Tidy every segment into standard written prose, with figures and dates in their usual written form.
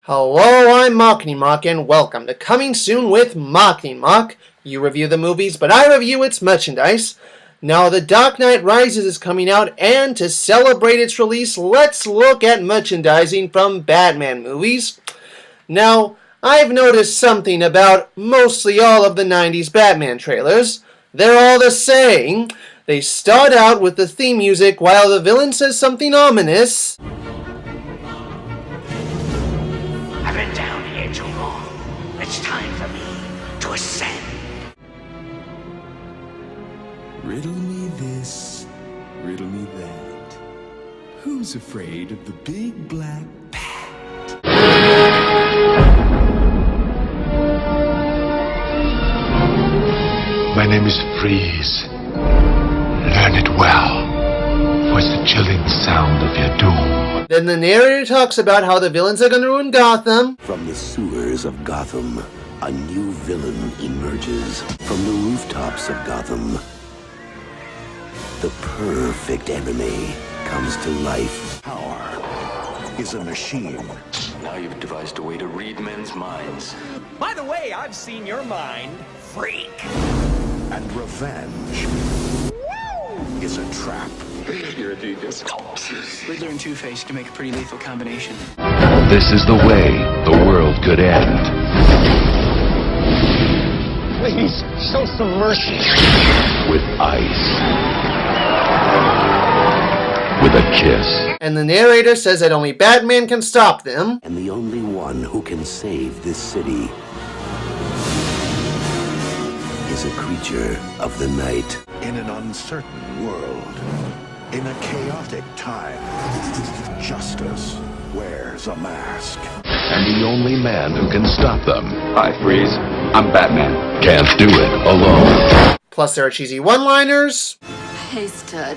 Hello, I'm Machnie Mock, and welcome to Coming Soon with Machnie Mock. You review the movies, but I review its merchandise. Now, The Dark Knight Rises is coming out, and to celebrate its release, let's look at merchandising from Batman movies. Now, I've noticed something about mostly all of the 90s Batman trailers. They're all the same. They start out with the theme music while the villain says something ominous. I've been down here too long. It's time for me to ascend. Riddle me this, riddle me that. Who's afraid of the big black bat? My name is Freeze. Learn it well, for it's the chilling sound of your doom. Then the narrator talks about how the villains are going to ruin Gotham. From the sewers of Gotham, a new villain emerges. From the rooftops of Gotham, the perfect enemy comes to life. Power is a machine. Now you've devised a way to read men's minds. By the way, I've seen your mind, freak. And revenge is a trap. You're a genius. Riddler and Two-Face can make a pretty lethal combination. This is the way the world could end. Please, show some mercy. With ice. With a kiss. And the narrator says that only Batman can stop them. And the only one who can save this city is a creature of the night. In an uncertain world, in a chaotic time, justice wears a mask. And the only man who can stop them. Hi, Freeze. I'm Batman. Can't do it alone. Plus there are cheesy one-liners. Hey, stud.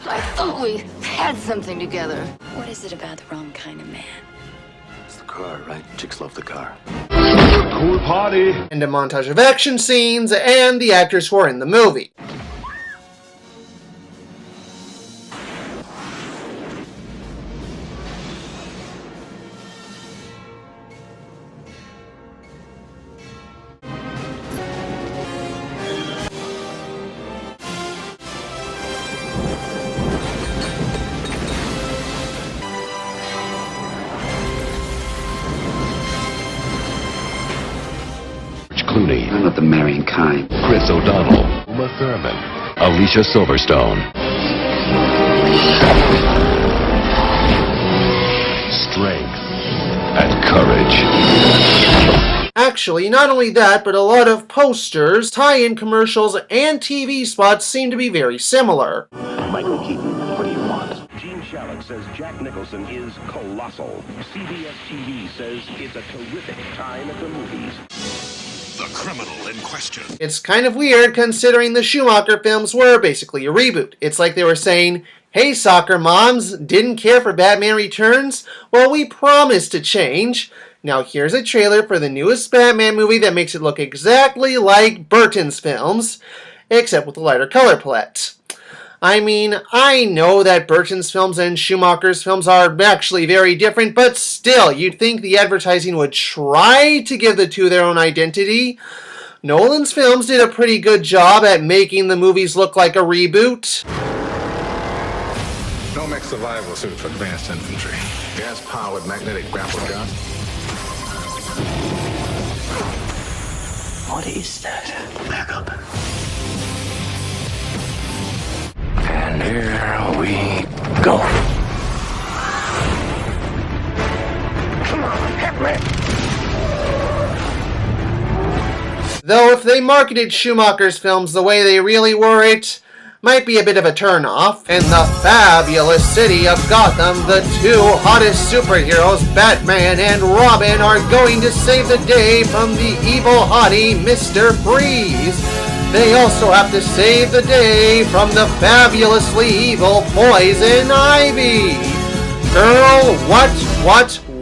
I thought we had something together. What is it about the wrong kind of man? It's the car, right? Chicks love the car. Cool party. And a montage of action scenes and the actors who are in the movie. Clooney. I'm not the marrying kind. Chris O'Donnell. Uma Thurman. Alicia Silverstone. Strength and courage. Actually, not only that, but a lot of posters, tie-in commercials, and TV spots seem to be very similar. Michael Keaton, what do you want? Gene Shalit says Jack Nicholson is colossal. CBS TV says it's a terrific time at the movies. The criminal in question. It's kind of weird considering the Schumacher films were basically a reboot. It's like they were saying, hey soccer moms, didn't care for Batman Returns? Well, we promised to change. Now here's a trailer for the newest Batman movie that makes it look exactly like Burton's films, except with a lighter color palette. I mean, I know that Burton's films and Schumacher's films are actually very different, but still, you'd think the advertising would try to give the two their own identity. Nolan's films did a pretty good job at making the movies look like a reboot. Nomex survival suit for advanced infantry. Gas-powered magnetic grapple gun. What is that? Back up. And here we go. Come on, hit me. Though if they marketed Schumacher's films the way they really were, it might be a bit of a turnoff. In the fabulous city of Gotham, the two hottest superheroes, Batman and Robin, are going to save the day from the evil hottie, Mr. Freeze. They also have to save the day from the fabulously evil Poison Ivy. Girl,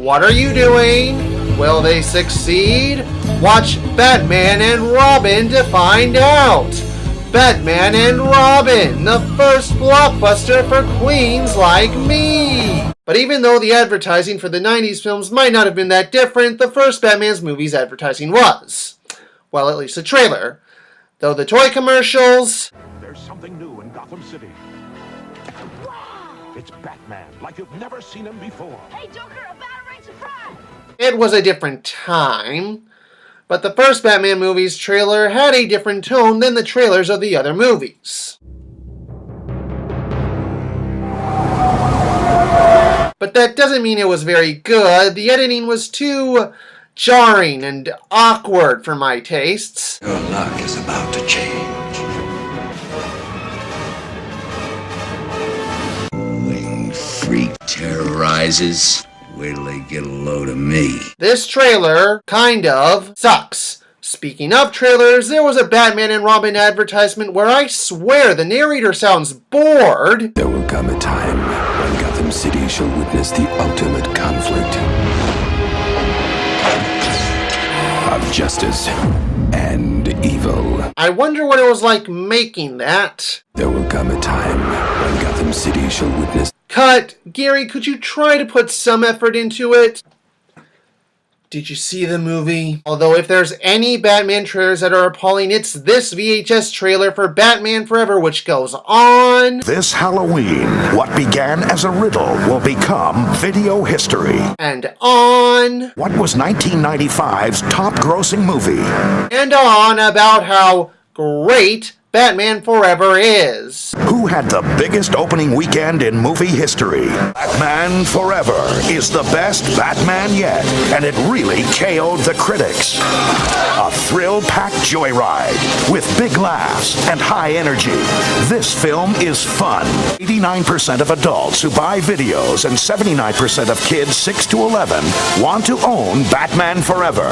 what are you doing? Will they succeed? Watch Batman and Robin to find out. Batman and Robin, the first blockbuster for queens like me. But even though the advertising for the 90s films might not have been that different, the first Batman's movie's advertising was. Well, at least the trailer. Though the toy commercials... There's something new in Gotham City. It's Batman, like you've never seen him before. Hey, Joker, a Batarang surprise! It was a different time. But the first Batman movie's trailer had a different tone than the trailers of the other movies. But that doesn't mean it was very good. The editing was too jarring and awkward for my tastes. Your luck is about to change. Wing freak terrorizes. Wait till they get a load of me. This trailer kind of sucks. Speaking of trailers, there was a Batman and Robin advertisement where I swear the narrator sounds bored. There will come a time when Gotham City shall witness the ultimate conflict of justice and evil. I wonder what it was like making that. There will come a time when Gotham City shall witness... Cut! Gary, could you try to put some effort into it? Did you see the movie? Although if there's any Batman trailers that are appalling, it's this VHS trailer for Batman Forever, which goes on... This Halloween, what began as a riddle will become video history. And on... What was 1995's top-grossing movie? And on about how great Batman Forever is. Who had the biggest opening weekend in movie history? Batman Forever is the best Batman yet, and it really KO'd the critics. A thrill-packed joyride with big laughs and high energy. This film is fun. 89% of adults who buy videos and 79% of kids 6 to 11 want to own Batman Forever.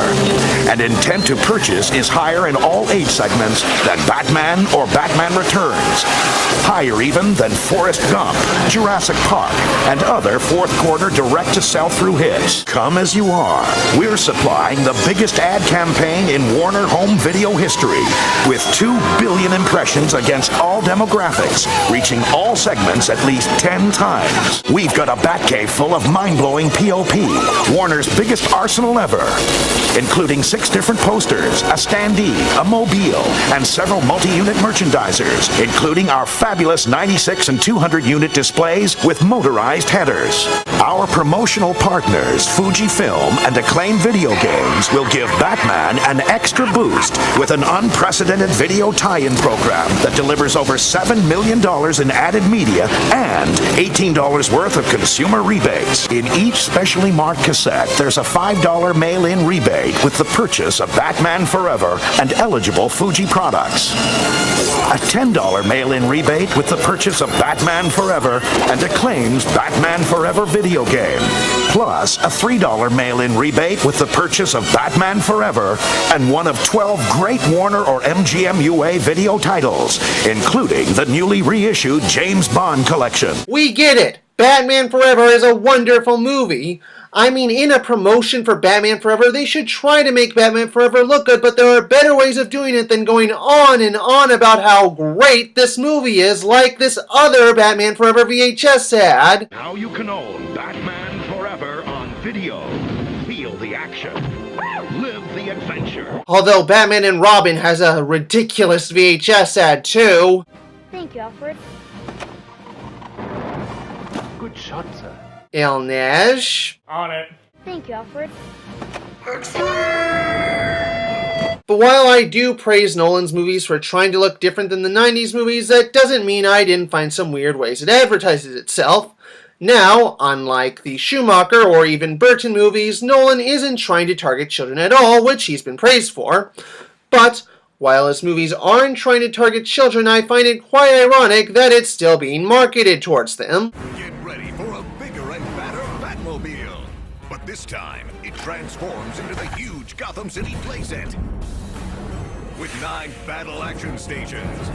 And intent to purchase is higher in all age segments than Batman or Batman Returns. Higher even than Forrest Gump, Jurassic Park, and other fourth-quarter direct-to-sell-through hits. Come as you are. We're supplying the biggest ad campaign in Warner home video history, with 2 billion impressions against all demographics, reaching all segments at least 10 times. We've got a Batcave full of mind-blowing POP, Warner's biggest arsenal ever, including 6 different posters, a standee, a mobile, and several multi-unit merchandisers, including our fabulous 96 and 200 unit displays with motorized headers. Our promotional partners, Fujifilm and Acclaim Video Games, will give Batman an extra boost with an unprecedented video tie-in program that delivers over $7 million in added media and $18 worth of consumer rebates. In each specially marked cassette, there's a $5 mail-in rebate with the purchase of Batman Forever and eligible Fuji products. A $10 mail-in rebate with the purchase of Batman Forever and Acclaim's Batman Forever video game. Plus, a $3 mail-in rebate with the purchase of Batman Forever and one of 12 great Warner or MGM UA video titles, including the newly reissued James Bond collection. We get it! Batman Forever is a wonderful movie. I mean, in a promotion for Batman Forever, they should try to make Batman Forever look good, but there are better ways of doing it than going on and on about how great this movie is, like this other Batman Forever VHS ad. Now you can own Batman Forever on video. Feel the action. Live the adventure. Although Batman and Robin has a ridiculous VHS ad, too. Thank you, Alfred. Good shot, sir. Ilnej. On it. Thank you, Alfred. But while I do praise Nolan's movies for trying to look different than the 90s movies, that doesn't mean I didn't find some weird ways it advertises itself. Now, unlike the Schumacher or even Burton movies, Nolan isn't trying to target children at all, which he's been praised for. But while his movies aren't trying to target children, I find it quite ironic that it's still being marketed towards them. Get ready for a bigger and badder Batmobile. But this time, it transforms into the huge Gotham City playset. With 9 battle action stations.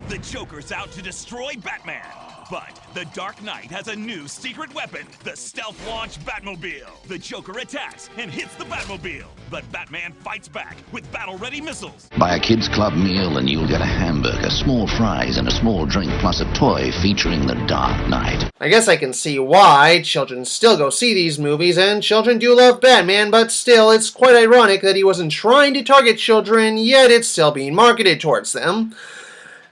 The Joker's out to destroy Batman. But the Dark Knight has a new secret weapon, the stealth-launch Batmobile. The Joker attacks and hits the Batmobile, but Batman fights back with battle-ready missiles. Buy a kids' club meal and you'll get a hamburger, small fries, and a small drink plus a toy featuring the Dark Knight. I guess I can see why children still go see these movies, and children do love Batman, but still, it's quite ironic that he wasn't trying to target children, yet it's still being marketed towards them.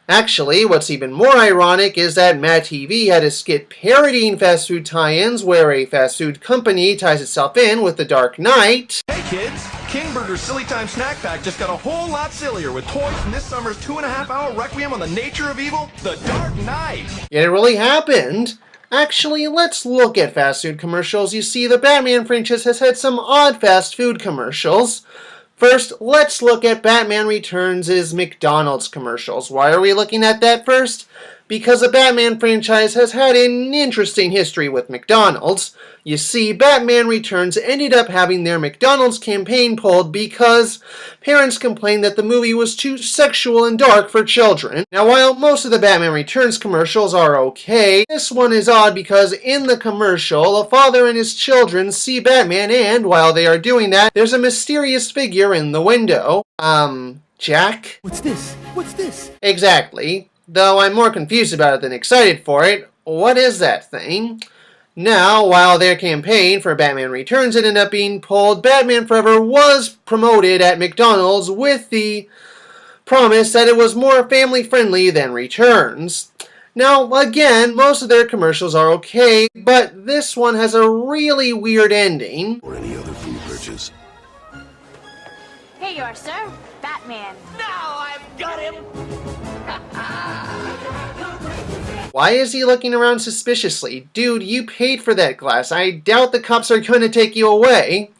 Actually, what's even more ironic is that Mad TV had a skit parodying fast food tie-ins where a fast food company ties itself in with the Dark Knight. Hey kids, King Burger's Silly Time Snack Pack just got a whole lot sillier with toys from this summer's 2.5-hour requiem on the nature of evil, The Dark Knight. Yet it really happened. Actually, let's look at fast food commercials. You see, the Batman franchise has had some odd fast food commercials. First, let's look at Batman Returns' McDonald's commercials. Why are we looking at that first? Because the Batman franchise has had an interesting history with McDonald's. You see, Batman Returns ended up having their McDonald's campaign pulled because parents complained that the movie was too sexual and dark for children. Now, while most of the Batman Returns commercials are okay, this one is odd because in the commercial, a father and his children see Batman and, while they are doing that, there's a mysterious figure in the window. Jack? What's this? What's this? Exactly. Though I'm more confused about it than excited for it. What is that thing? Now, while their campaign for Batman Returns ended up being pulled, Batman Forever was promoted at McDonald's with the promise that it was more family-friendly than Returns. Now, again, most of their commercials are okay, but this one has a really weird ending. Or any other food purchase. Here you are, sir. Batman. Now I've got him! Why is he looking around suspiciously? Dude, you paid for that glass. I doubt the cops are going to take you away.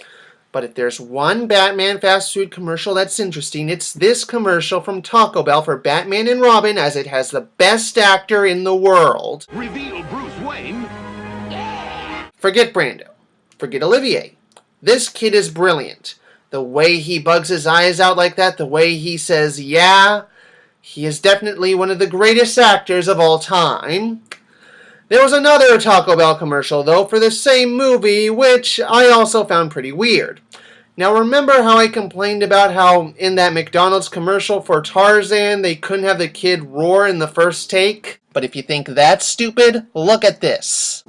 But if there's one Batman fast food commercial that's interesting, it's this commercial from Taco Bell for Batman and Robin, as it has the best actor in the world. Reveal Bruce Wayne. Forget Brando. Forget Olivier. This kid is brilliant. The way he bugs his eyes out like that, the way he says, yeah, he is definitely one of the greatest actors of all time. There was another Taco Bell commercial, though, for the same movie, which I also found pretty weird. Now, remember how I complained about how in that McDonald's commercial for Tarzan, they couldn't have the kid roar in the first take? But if you think that's stupid, look at this.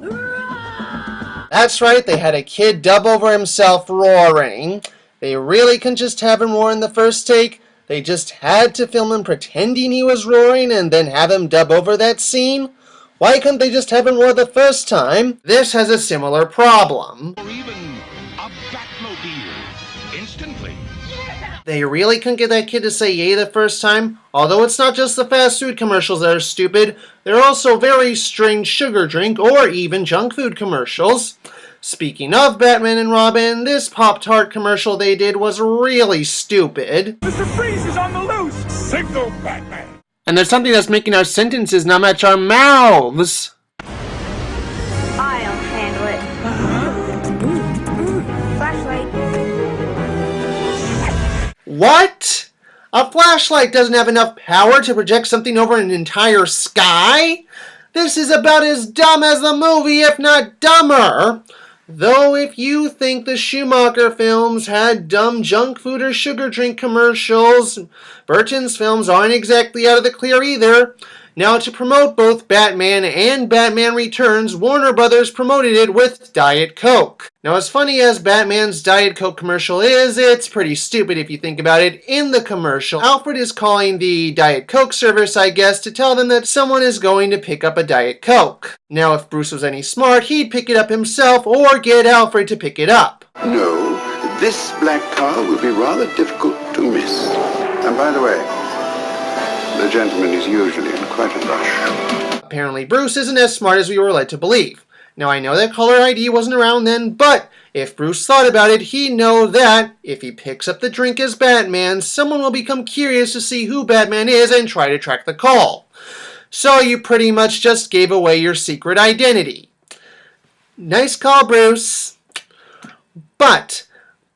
That's right, they had a kid dub over himself roaring. They really couldn't just have him roar in the first take. They just had to film him pretending he was roaring and then have him dub over that scene? Why couldn't they just have him roar the first time? This has a similar problem. Or even a Batmobile. Instantly. They really couldn't get that kid to say yay the first time? Although it's not just the fast food commercials that are stupid, there are also very strange sugar drink or even junk food commercials. Speaking of Batman and Robin, this Pop-Tart commercial they did was really stupid. Mr. Freeze is on the loose! Signal Batman! And there's something that's making our sentences not match our mouths. I'll handle it. Flashlight. What? A flashlight doesn't have enough power to project something over an entire sky? This is about as dumb as the movie, if not dumber. Though if you think the Schumacher films had dumb junk food or sugar drink commercials, Burton's films aren't exactly out of the clear either. Now, to promote both Batman and Batman Returns, Warner Brothers promoted it with Diet Coke. Now, as funny as Batman's Diet Coke commercial is, it's pretty stupid if you think about it. In the commercial, Alfred is calling the Diet Coke service, I guess, to tell them that someone is going to pick up a Diet Coke. Now, if Bruce was any smart, he'd pick it up himself or get Alfred to pick it up. No, this black car will be rather difficult to miss. And by the way, the gentleman is usually in quite a rush. Apparently Bruce isn't as smart as we were led to believe. Now I know that caller ID wasn't around then, but if Bruce thought about it, he'd know that if he picks up the drink as Batman, someone will become curious to see who Batman is and try to track the call. So you pretty much just gave away your secret identity. Nice call, Bruce. But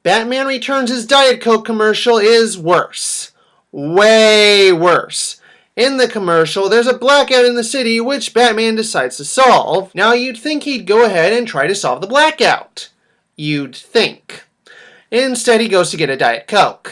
Batman Returns' Diet Coke commercial is worse. Way worse. In the commercial, there's a blackout in the city which Batman decides to solve. Now you'd think he'd go ahead and try to solve the blackout. You'd think. Instead, he goes to get a Diet Coke.